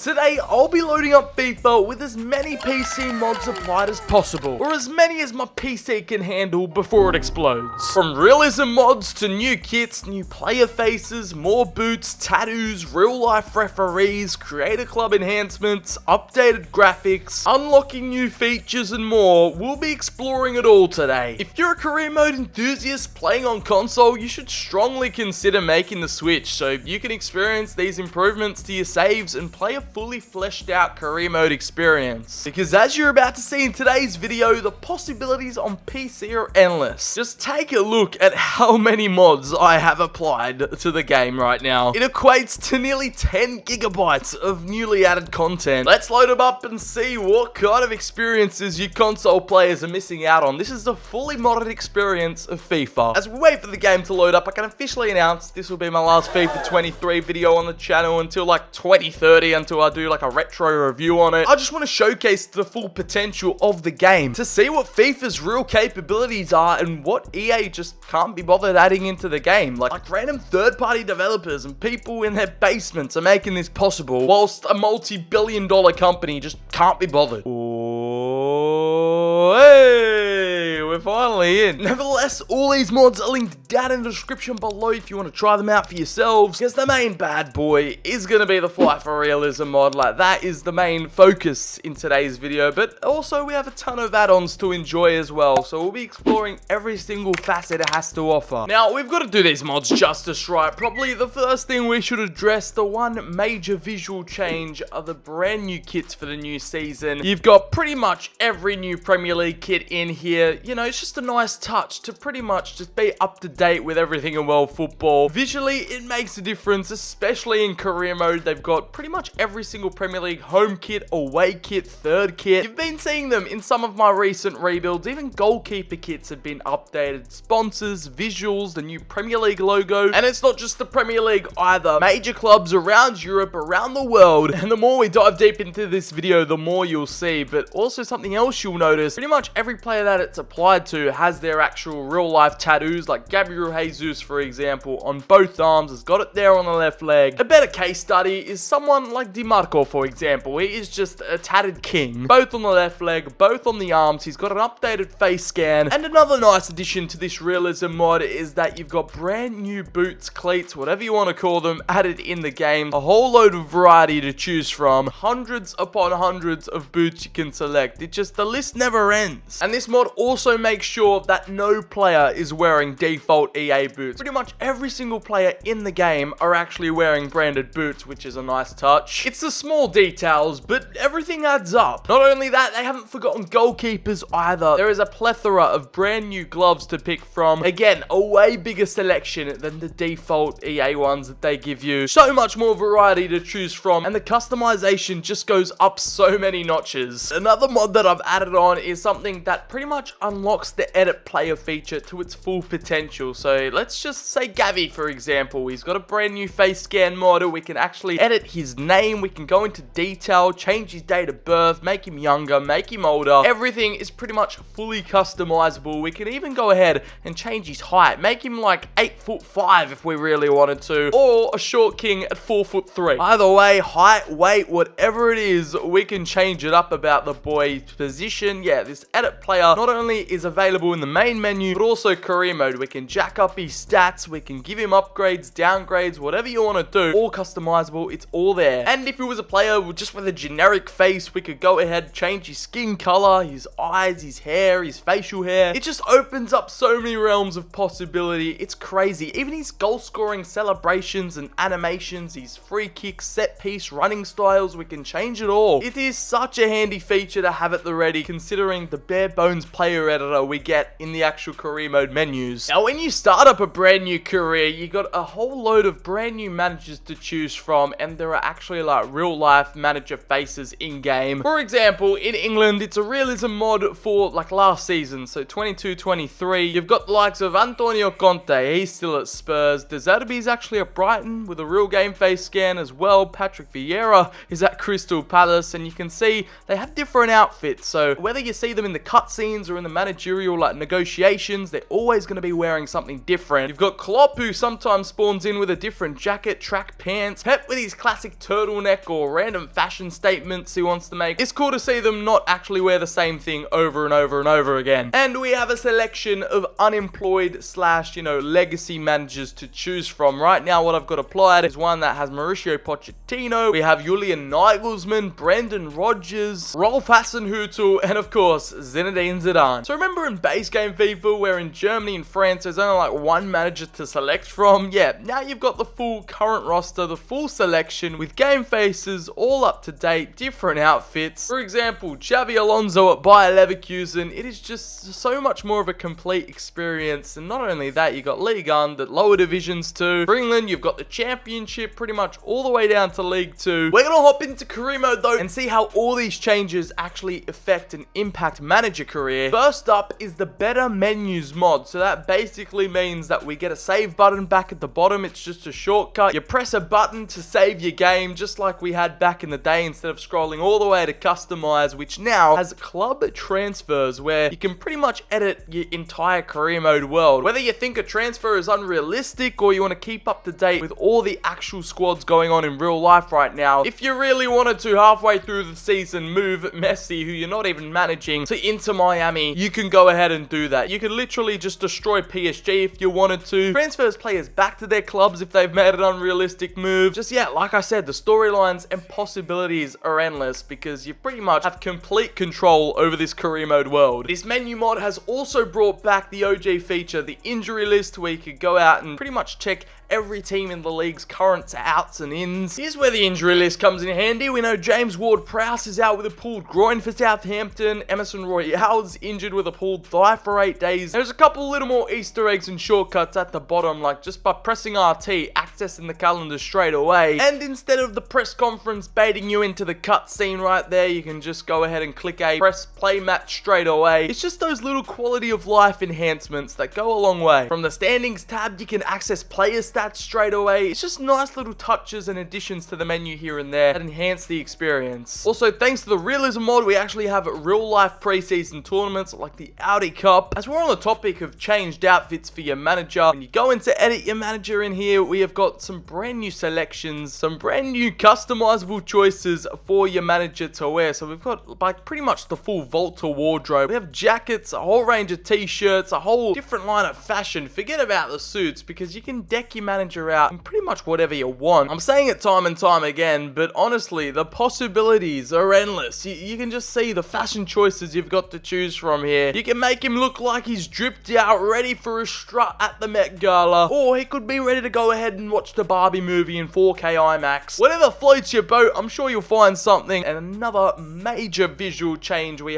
Today, I'll be loading up FIFA with as many PC mods applied as possible, or as many as my PC can handle before it explodes. From realism mods to new kits, new player faces, more boots, tattoos, real life referees, creator club enhancements, updated graphics, unlocking new features and more, we'll be exploring it all today. If you're a career mode enthusiast playing on console, you should strongly consider making the switch so you can experience these improvements to your saves and play a fully fleshed out career mode experience. Because as you're about to see in today's video, the possibilities on PC are endless. Just take a look at how many mods I have applied to the game right now. It equates to nearly 10 gigabytes of newly added content. Let's load them up and see what kind of experiences you console players are missing out on. This is the fully modded experience of FIFA. As we wait for the game to load up, I can officially announce this will be my last FIFA 23 video on the channel until like 2030, until I do like a retro review on it. I just want to showcase the full potential of the game to see what FIFA's real capabilities are and what EA just can't be bothered adding into the game. Like random third-party developers and people in their basements are making this possible, whilst a multi-billion-dollar company just can't be bothered. Oh, hey, we're finally in. Nevertheless, all these mods are linked down in the description below if you want to try them out for yourselves, because the main bad boy is going to be the Fight for Realism mod. Like, that is the main focus in today's video, but also we have a ton of add-ons to enjoy as well, so we'll be exploring every single facet it has to offer. Now, we've got to do these mods justice, right? Probably the first thing we should address, the one major visual change, are the brand new kits for the new season. You've got pretty much every new Premier League kit in here. You know, it's just a nice touch to pretty much just be up to date with everything in world football. Visually, it makes a difference, especially in career mode. They've got pretty much every single Premier League home kit, away kit, third kit. You've been seeing them in some of my recent rebuilds. Even goalkeeper kits have been updated. Sponsors, visuals, the new Premier League logo. And it's not just the Premier League either. Major clubs around Europe, around the world. And the more we dive deep into this video, the more you'll see. But also something else you'll notice, pretty much every player that it's applied to has their actual real life tattoos. Like Gabriel Jesus, for example, on both arms, has got it there on the left leg. A better case study is someone like DiMarco, for example. He is just a tatted king. Both on the left leg, both on the arms. He's got an updated face scan. And another nice addition to this realism mod is that you've got brand new boots, cleats, whatever you want to call them, added in the game. A whole load of variety to choose from. Hundreds upon hundreds of boots you can select. The list never ends. And this mod also makes sure that no player is wearing default EA boots. Pretty much every single player in the game are actually wearing branded boots, which is a nice touch. It's the small details, but everything adds up. Not only that, they haven't forgotten goalkeepers either. There is a plethora of brand new gloves to pick from. Again, a way bigger selection than the default EA ones that they give you. So much more variety to choose from, and the customization just goes up so many notches. Another mod that I've added on is something that pretty much unlocks the edit player feature to its full potential. So let's just say Gavi, for example. He's got a brand new face scan mod. We can actually edit his name. We can go into detail, change his date of birth, make him younger, make him older. Everything is pretty much fully customizable. We can even go ahead and change his height, make him like 8'5" if we really wanted to, or a short king at 4'3". Either way, height, weight, whatever it is, we can change it up about the boy's position. Yeah, this edit player not only is available in the main menu, but also career mode. We can jack up his stats, we can give him upgrades, downgrades, whatever you want to do. All customizable, it's all there. And if it was a player just with a generic face, we could go ahead, change his skin color, his eyes, his hair, his facial hair. It just opens up so many realms of possibility. It's crazy. Even his goal scoring celebrations and animations, his free kicks, set piece, running styles, we can change it all. It is such a handy feature to have at the ready, considering the bare bones player editor we get in the actual career mode menus. Now, when you start up a brand new career, you got a whole load of brand new managers to choose from, and there are actually like real life manager faces in game. For example, in England, it's a realism mod for like last season, so 22-23. You've got the likes of Antonio Conte, he's still at Spurs. De Zerbi's actually at Brighton with a real game face scan as well. Patrick Vieira is at Crystal Palace, and you can see they have different outfits, so whether you see them in the cutscenes or in the manager material like negotiations, they're always going to be wearing something different. You've got Klopp, who sometimes spawns in with a different jacket, track pants, Pep with his classic turtleneck or random fashion statements he wants to make. It's cool to see them not actually wear the same thing over and over and over again. And we have a selection of unemployed slash, legacy managers to choose from. Right now, what I've got applied is one that has Mauricio Pochettino, we have Julian Nagelsmann, Brendan Rodgers, Rolf Hasenhüttl, and of course, Zinedine Zidane. So remember in base game FIFA, where in Germany and France, there's only like one manager to select from? Yeah, now you've got the full current roster, the full selection with game faces, all up to date, different outfits. For example, Xabi Alonso at Bayer Leverkusen, it is just so much more of a complete experience. And not only that, you got Ligue 1, the lower divisions too. For England, you've got the Championship, pretty much all the way down to League 2. We're gonna hop into career mode though and see how all these changes actually affect and impact manager career. First up is the better menus mod. So that basically means that we get a save button back at the bottom. It's just a shortcut. You press a button to save your game, just like we had back in the day, instead of scrolling all the way to customize, which now has club transfers, where you can pretty much edit your entire career mode world. Whether you think a transfer is unrealistic or you want to keep up to date with all the actual squads going on in real life right now, if you really wanted to halfway through the season move Messi, who you're not even managing, to Inter Miami, you can go ahead and do that. You could literally just destroy PSG if you wanted to. Transfers players back to their clubs if they've made an unrealistic move. Just, yeah, like I said, the storylines and possibilities are endless because you pretty much have complete control over this career mode world. This menu mod has also brought back the OG feature, the injury list, where you could go out and pretty much check every team in the league's current outs and ins. Here's where the injury list comes in handy. We know James Ward-Prowse is out with a pulled groin for Southampton. Emerson Royale's injured with a pulled thigh for 8 days. There's a couple little more Easter eggs and shortcuts at the bottom, like just by pressing RT, accessing the calendar straight away. And instead of the press conference baiting you into the cutscene right there, you can just go ahead and click a press play match straight away. It's just those little quality of life enhancements that go a long way. From the standings tab, you can access player stats straight away. It's just nice little touches and additions to the menu here and there that enhance the experience. Also, thanks to the Realism mod, we actually have real life preseason tournaments like the Audi Cup. As we're on the topic of changed outfits for your manager, when you go into edit your manager in here, we have got some brand new selections, some brand new customizable choices for your manager to wear. So we've got like pretty much the full Volta wardrobe. We have jackets, a whole range of t-shirts, a whole different line of fashion. Forget about the suits, because you can deck your manager out in pretty much whatever you want. I'm saying it time and time again, but honestly, the possibilities are endless. You can just see the fashion choices you've got to choose from here. You can make him look like he's dripped out, ready for a strut at the Met Gala, or he could be ready to go ahead and watch the Barbie movie in 4K IMAX. Whatever floats your boat, I'm sure you'll find something. And another major visual change we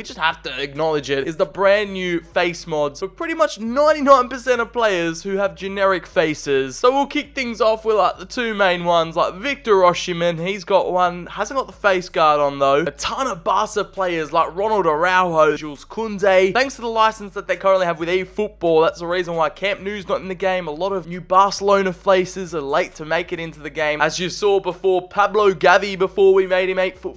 just have to acknowledge it, is the brand new face mods for pretty much 99% of players who have generic faces. So we'll kick things off with like the two main ones, like Victor Osimhen. He's got one, hasn't got the face guard on though. A ton of Barca players like Ronald Araujo, Jules Koundé. Thanks to the license that they currently have with eFootball, that's the reason why Camp Nou's not in the game. A lot of new Barcelona faces are late to make it into the game. As you saw before, Pablo Gavi, before we made him 8'5".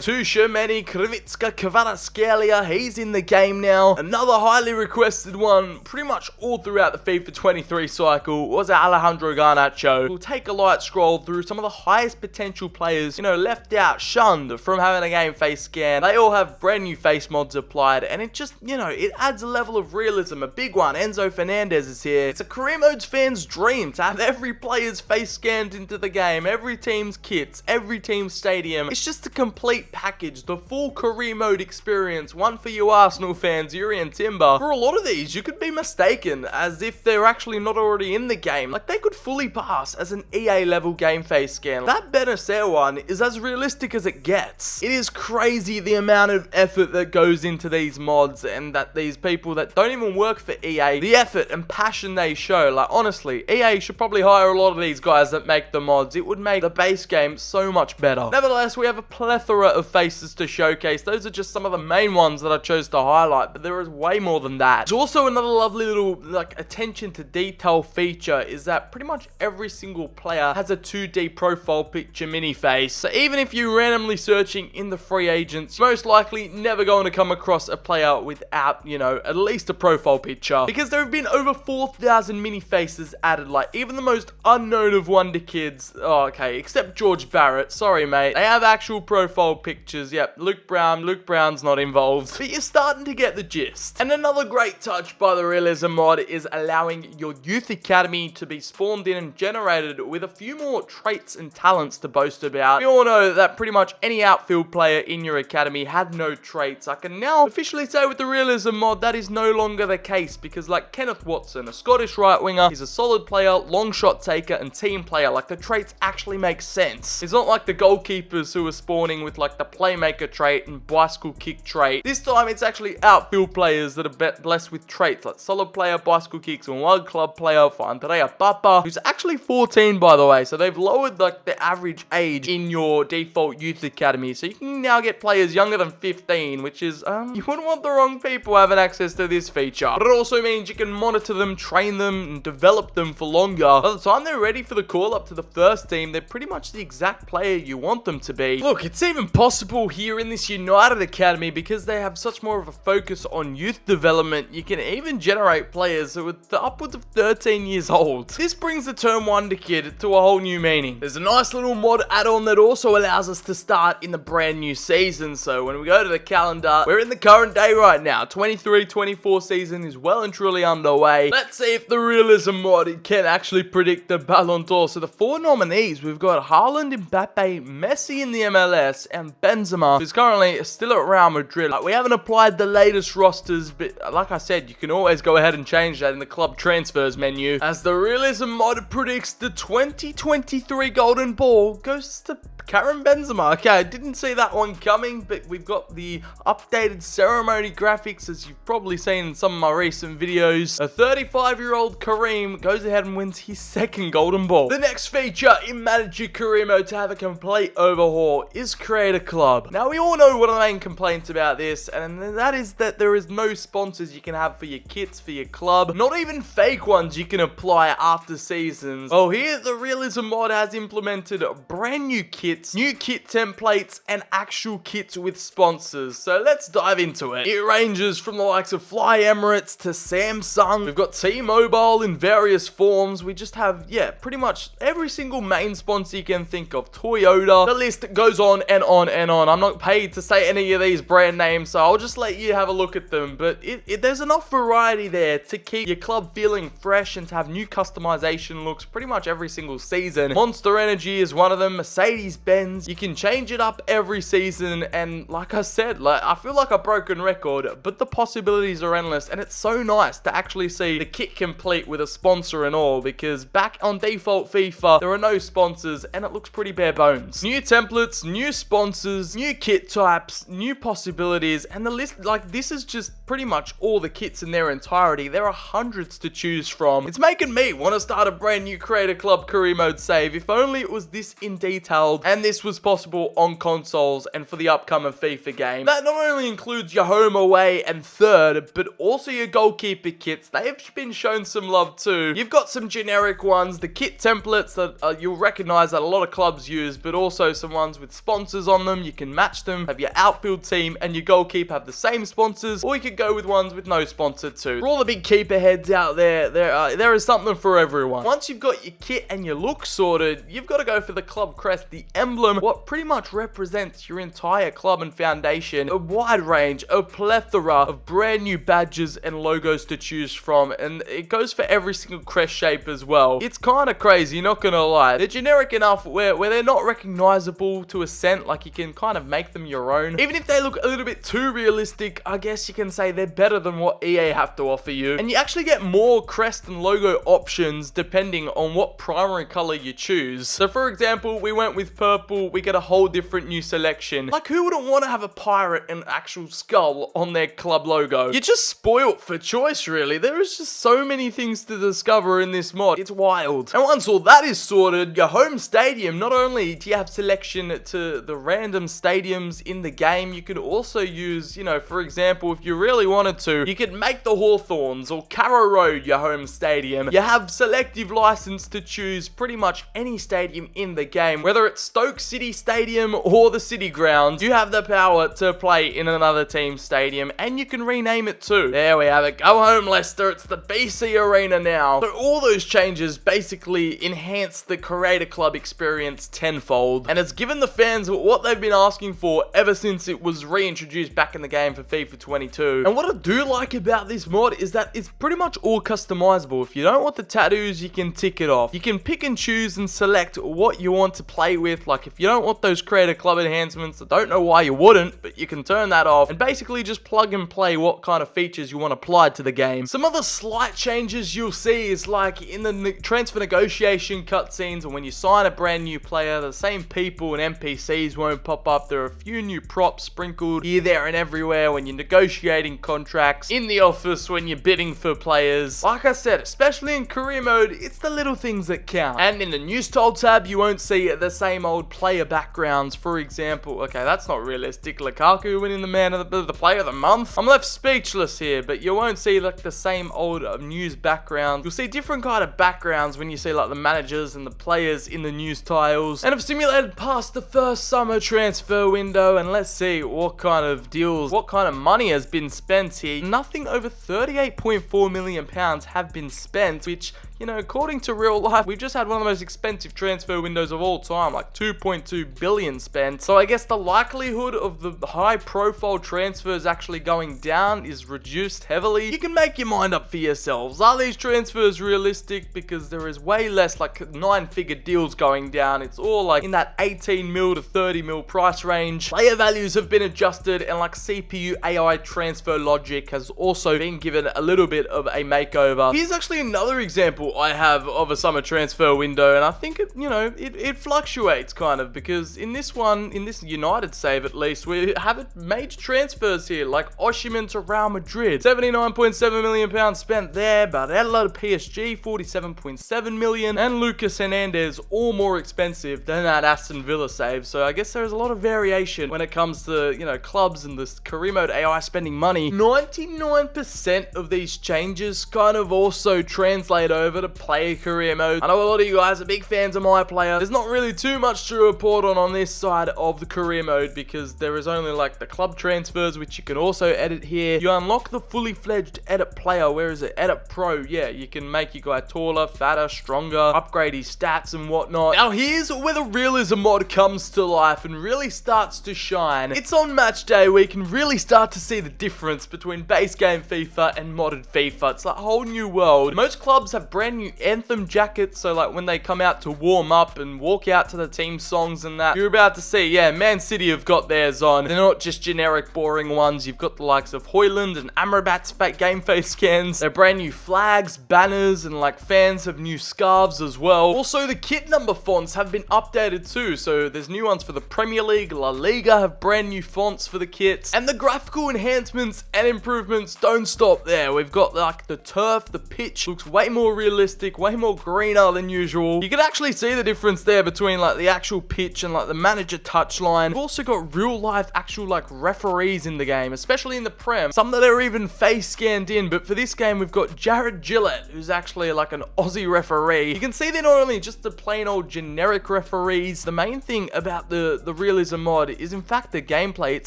Tchouameni, Krivitska, Kvaratskhelia, he's in the game now. Another highly requested one, pretty much all throughout the FIFA 23 cycle, was Alejandro Garnacho. We'll take a light scroll through some of the highest potential players, left out, shunned from having a game face scan. They all have brand new face mods applied, and it just, it adds a level of realism. A big one, Enzo Fernandez is here. It's a career modes fan's dream to have every player's face scanned into the game, every team's kits, every team's stadium. It's just a complete package, the full career mode experience. One for you Arsenal fans, Yuri and Timber. For a lot of these, you could be mistaken, as if they're actually not already in the game. Like, they could fully pass as an EA level game face scan. That Benacer one is as realistic as it gets. It is crazy the amount of effort that goes into these mods, and that these people that don't even work for EA, the effort and passion they show. Like, honestly, EA should probably hire a lot of these guys that make the mods. It would make the base game so much better. Nevertheless, we have a plethora of faces to showcase. Those are just some of the main ones that I chose to highlight, but there is way more than that. There's also another lovely little, like, attention to detail feature feature is that pretty much every single player has a 2D profile picture mini face. So even if you're randomly searching in the free agents, you're most likely never going to come across a player without, you know, at least a profile picture. Because there have been over 4,000 mini faces added, like even the most unknown of wonder kids. Oh, okay, except George Barrett. Sorry, mate. They have actual profile pictures. Yep, Luke Brown's not involved. But you're starting to get the gist. And another great touch by the Realism mod is allowing your youth academy to be spawned in and generated with a few more traits and talents to boast about. We all know that pretty much any outfield player in your academy had no traits. I can now officially say with the Realism mod that is no longer the case, because like Kenneth Watson, a Scottish right winger, he's a solid player, long shot taker, and team player. Like the traits actually make sense. It's not like the goalkeepers who are spawning with like the playmaker trait and bicycle kick trait. This time it's actually outfield players that are blessed with traits like solid player, bicycle kicks, and one club player for Andrea Papa, who's actually 14 by the way. So they've lowered like the average age in your default youth academy. So you can now get players younger than 15, which is, you wouldn't want the wrong people having access to this feature. But it also means you can monitor them, train them, and develop them for longer. By the time they're ready for the call up to the first team, they're pretty much the exact player you want them to be. Look, it's even possible here in this United Academy because they have such more of a focus on youth development. You can even generate players who are upwards of 13 years old. This brings the term Wonder Kid to a whole new meaning. There's a nice little mod add-on that also allows us to start in the brand new season. So when we go to the calendar, we're in the current day right now. 23-24 season is well and truly underway. Let's see if the Realism mod can actually predict the Ballon D'Or. So the 4 nominees, we've got Haaland, Mbappe, Messi in the MLS, and Benzema, who's currently still at Real Madrid. Like, we haven't applied the latest rosters, but like I said, you can always go ahead and change that in the club transfers menu. As the Realism mod predicts, the 2023 Golden Ball goes to Karim Benzema. Okay, I didn't see that one coming, but we've got the updated ceremony graphics, as you've probably seen in some of my recent videos. A 35-year-old Karim goes ahead and wins his second Golden Ball. The next feature in Manager Career Mode to have a complete overhaul is create a club. Now, we all know one of the main complaints about this, and that is that there is no sponsors you can have for your kits, for your club. Not even fake ones you can apply after seasons. Well, here the Realism mod has implemented brand new kits, new kit templates, and actual kits with sponsors. So let's dive into it. It ranges from the likes of Fly Emirates to Samsung. We've got T-Mobile in various forms. We just have, yeah, pretty much every single main sponsor you can think of. Toyota. The list goes on and on and on. I'm not paid to say any of these brand names, so I'll just let you have a look at them. But there's enough variety there to keep your club feeling fresh and to have new customization looks pretty much every single season. Monster Energy is one of them. Mercedes-Benz. You can change it up every season, and like I said, like I feel like a broken record, but the possibilities are endless, and it's so nice to actually see the kit complete with a sponsor and all, because back on default FIFA, there are no sponsors, and it looks pretty bare bones. New templates, new sponsors, new kit types, new possibilities, and the list, like, this is just pretty much all the kits in their entirety. There are hundreds to choose from. It's making me want to start a brand new Creator Club Career Mode save. If only it was this in detailed, and this was possible on consoles and for the upcoming FIFA game. That not only includes your home, away, and third, but also your goalkeeper kits. They have been shown some love too. You've got some generic ones, the kit templates that you'll recognize that a lot of clubs use, but also some ones with sponsors on them. You can match them, have your outfield team and your goalkeeper have the same sponsors, or you could go with ones with no sponsor too. For all the big keeper heads out there, there is something for everyone. Once you've got your kit and your look sorted, you've got to go for the club crest, the emblem, what pretty much represents your entire club and foundation. A wide range, a plethora of brand new badges and logos to choose from, and it goes for every single crest shape as well. It's kind of crazy, not gonna lie. They're generic enough where they're not recognizable to a cent, like you can kind of make them your own. Even if they look a little bit too realistic, I guess you can say they're better than what EA have to offer you. And you actually get more crest and logo options depending on what primary color you choose. So for example, we went with purple, we get a whole different new selection. Like, who wouldn't want to have a pirate and actual skull on their club logo? You're just spoilt for choice, really. There is just so many things to discover in this mod. It's wild. And once all that is sorted, your home stadium, not only do you have selection to the random stadiums in the game, you could also use, you know, for example, if you're really really wanted to, you could make the Hawthorns or Carrow Road your home stadium. You have selective license to choose pretty much any stadium in the game, whether it's Stoke City Stadium or the City Ground. You have the power to play in another team's stadium, and you can rename it too. There we have it. Go home, Leicester. It's the BC Arena now. So all those changes basically enhance the Creator Club experience tenfold, and it's given the fans what they've been asking for ever since it was reintroduced back in the game for FIFA 22. And what I do like about this mod is that it's pretty much all customizable. If you don't want the tattoos, you can tick it off. You can pick and choose and select what you want to play with. Like if you don't want those Creator Club enhancements, I don't know why you wouldn't, but you can turn that off and basically just plug and play what kind of features you want applied to the game. Some other slight changes you'll see is like in the transfer negotiation cutscenes, and when you sign a brand new player, the same people and NPCs won't pop up. There are a few new props sprinkled here, there, and everywhere when you're negotiating contracts, in the office when you're bidding for players. Like I said, especially in career mode, it's the little things that count. And in the news style tab, you won't see the same old player backgrounds. For example, okay, that's not realistic. Lukaku winning the player of the month. I'm left speechless here, but you won't see like the same old news backgrounds. You'll see different kind of backgrounds when you see like the managers and the players in the news tiles. And I've simulated past the first summer transfer window, and let's see what kind of deals, what kind of money has been spent here. Nothing over £38.4 million have been spent, which, you know, according to real life, we've just had one of the most expensive transfer windows of all time, like 2.2 billion spent. So I guess the likelihood of the high profile transfers actually going down is reduced heavily. You can make your mind up for yourselves. Are these transfers realistic? Because there is way less like 9-figure deals going down. It's all like in that 18 mil to 30 mil price range. Player values have been adjusted, and like CPU AI transfer logic has also been given a little bit of a makeover. Here's actually another example I have of a summer transfer window, and I think it, you know, it fluctuates kind of, because in this one, in this United save at least, we have major transfers here, like Osimhen to Real Madrid, £79.7 million spent there, Barella to PSG, £47.7 million, and Lucas Hernandez, all more expensive than that Aston Villa save. So I guess there's a lot of variation when it comes to, you know, clubs and this career mode AI spending money. 99% of these changes kind of also translate over to player career mode. I know a lot of you guys are big fans of my player. There's not really too much to report on this side of the career mode, because there is only like the club transfers, which you can also edit here. You unlock the fully fledged edit player. Where is it? Edit Pro. Yeah, you can make your guy taller, fatter, stronger, upgrade his stats and whatnot. Now here's where the Realism mod comes to life and really starts to shine. It's on Matchday where you can really start to see the difference between base game FIFA and modded FIFA. It's a whole new world. Most clubs have brand new anthem jackets, so like when they come out to warm up and walk out to the team songs and that, you're about to see, yeah, Man City have got theirs on. They're not just generic boring ones. You've got the likes of Hoyland and Amrabat's fake game face scans. They're brand new flags, banners, and like fans have new scarves as well. Also, the kit number fonts have been updated too, so there's new ones for the Premier League. La Liga have brand new fonts for the kits, and the graphical enhancements and improvements don't stop there. We've got like the turf, the pitch looks way more realistic, way more greener than usual. You can actually see the difference there between like the actual pitch and like the manager touchline. We've also got real life actual like referees in the game, especially in the Prem. Some that are even face scanned in, but for this game we've got Jared Gillett, who's actually like an Aussie referee. You can see they're not only just the plain old generic referees. The main thing about the Realism mod is in fact the gameplay. It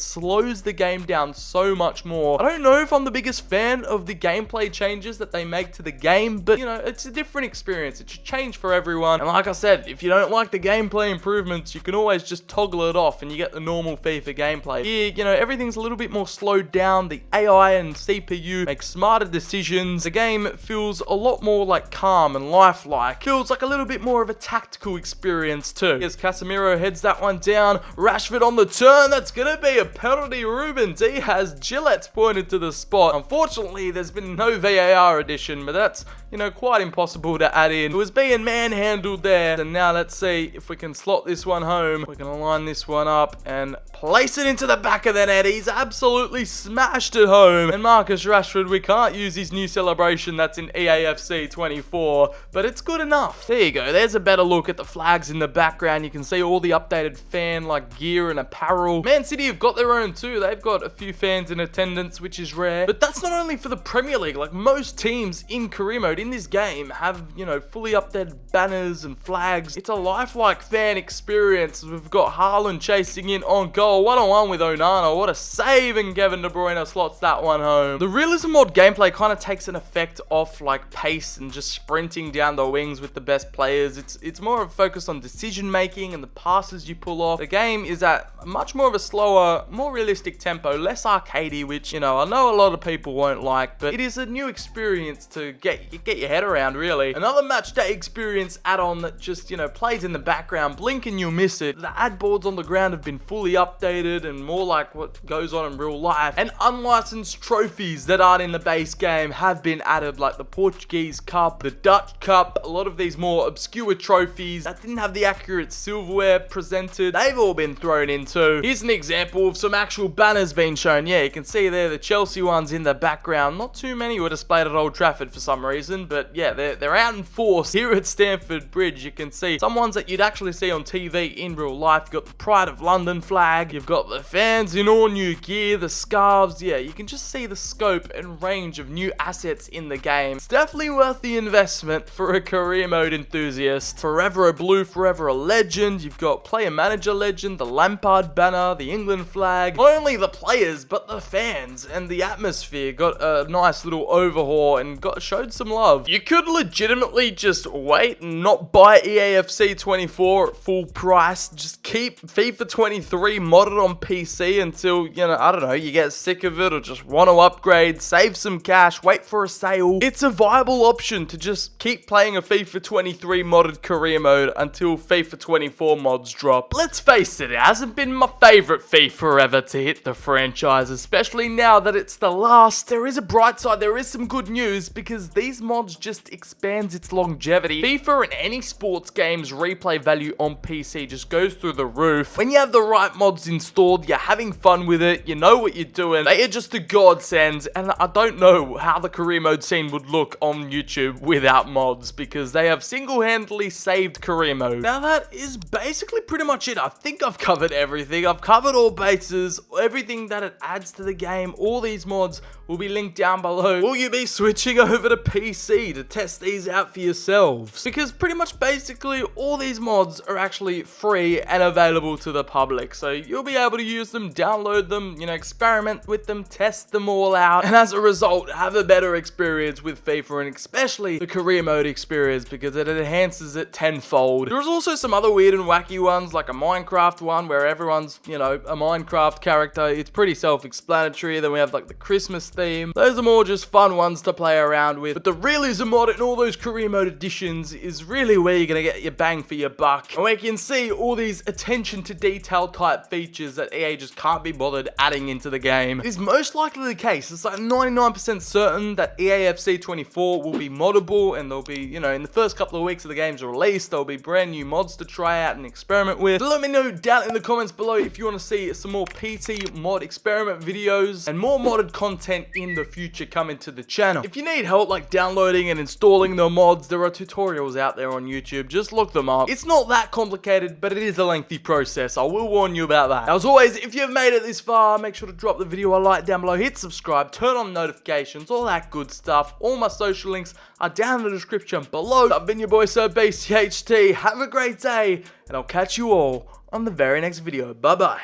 slows the game down so much more. I don't know if I'm the biggest fan of the gameplay changes that they make to the game, but you know, it's a different experience. It should change for everyone. And like I said, if you don't like the gameplay improvements, you can always just toggle it off and you get the normal FIFA gameplay. Here, you know, everything's a little bit more slowed down. The AI and CPU make smarter decisions. The game feels a lot more like calm and lifelike. Feels like a little bit more of a tactical experience too. As Casemiro heads that one down, Rashford on the turn, that's gonna be a penalty. Ruben Diaz, Gillette's pointed to the spot. Unfortunately, there's been no VAR addition, but that's, you know, quite impossible to add in. It was being manhandled there. And now let's see if we can slot this one home. We can line this one up and place it into the back of the net. He's absolutely smashed it home. And Marcus Rashford, we can't use his new celebration that's in EAFC 24, but it's good enough. There you go. There's a better look at the flags in the background. You can see all the updated fan like gear and apparel. Man City have got their own too. They've got a few fans in attendance, which is rare. But that's not only for the Premier League. Like most teams in career mode in this game have, you know, fully updated banners and flags. It's a lifelike fan experience. We've got Haaland chasing in on goal, one-on-one with Onana. What a save, and Kevin De Bruyne slots that one home. The Realism mod gameplay kind of takes an effect off like pace and just sprinting down the wings with the best players. It's more of a focus on decision making and the passes you pull off. The game is at much more of a slower, more realistic tempo, less arcadey, which, you know, I know a lot of people won't like, but it is a new experience to get your head around, really. Another Matchday experience add-on that just, you know, plays in the background. Blink and you'll miss it. The ad boards on the ground have been fully updated and more like what goes on in real life. And unlicensed trophies that aren't in the base game have been added, like the Portuguese Cup, the Dutch Cup, a lot of these more obscure trophies that didn't have the accurate silverware presented. They've all been thrown in too. Here's an example of some actual banners being shown. Yeah, you can see there the Chelsea ones in the background. Not too many were displayed at Old Trafford for some reason, but yeah, they're out in force here at Stamford Bridge. You can see some ones that you'd actually see on TV in real life. You've got the Pride of London flag, you've got the fans in all new gear, the scarves. Yeah, you can just see the scope and range of new assets in the game. It's definitely worth the investment for a career mode enthusiast. Forever a Blue, Forever a Legend. You've got Player Manager Legend, the Lampard banner, the England flag. Not only the players, but the fans and the atmosphere got a nice little overhaul and showed some love. You could legitimately just wait and not buy EAFC 24 at full price. Just keep FIFA 23 modded on PC until, you know, I don't know, you get sick of it or just want to upgrade, save some cash, wait for a sale. It's a viable option to just keep playing a FIFA 23 modded career mode until FIFA 24 mods drop. Let's face it hasn't been my favorite FIFA ever to hit the franchise, especially now that it's the last. There is a bright side, there is some good news, because these mods just expands its longevity. FIFA and any sports game's replay value on PC just goes through the roof. When you have the right mods installed, you're having fun with it, you know what you're doing, they are just a godsend, and I don't know how the career mode scene would look on YouTube without mods, because they have single-handedly saved career mode. Now that is basically pretty much it. I think I've covered everything. I've covered all bases, everything that it adds to the game. All these mods will be linked down below. Will you be switching over to PC to test these out for yourselves? Because pretty much basically all these mods are actually free and available to the public, so you'll be able to use them, download them, you know, experiment with them, test them all out, and as a result have a better experience with FIFA, and especially the career mode experience, because it enhances it tenfold. There's also some other weird and wacky ones, like a Minecraft one where everyone's, you know, a Minecraft character. It's pretty self-explanatory. Then we have like the Christmas theme. Those are more just fun ones to play around with. But the Realism mod and all those career mode additions is really where you're gonna get your bang for your buck. And we can see all these attention to detail type features that EA just can't be bothered adding into the game. It is most likely the case. It's like 99% certain that EAFC 24 will be moddable, and there'll be, you know, in the first couple of weeks of the game's release, there'll be brand new mods to try out and experiment with. So let me know down in the comments below if you want to see some more PT mod experiment videos and more modded content in the future coming to the channel. If you need help like downloading and installing the mods, there are tutorials out there on YouTube. Just look them up. It's not that complicated, but it is a lengthy process. I will warn you about that. Now, as always, if you've made it this far, make sure to drop the video a like down below, hit subscribe, turn on notifications, all that good stuff. All my social links are down in the description below. I've been your boy Sir BCHD. Have a great day, and I'll catch you all on the very next video. Bye bye.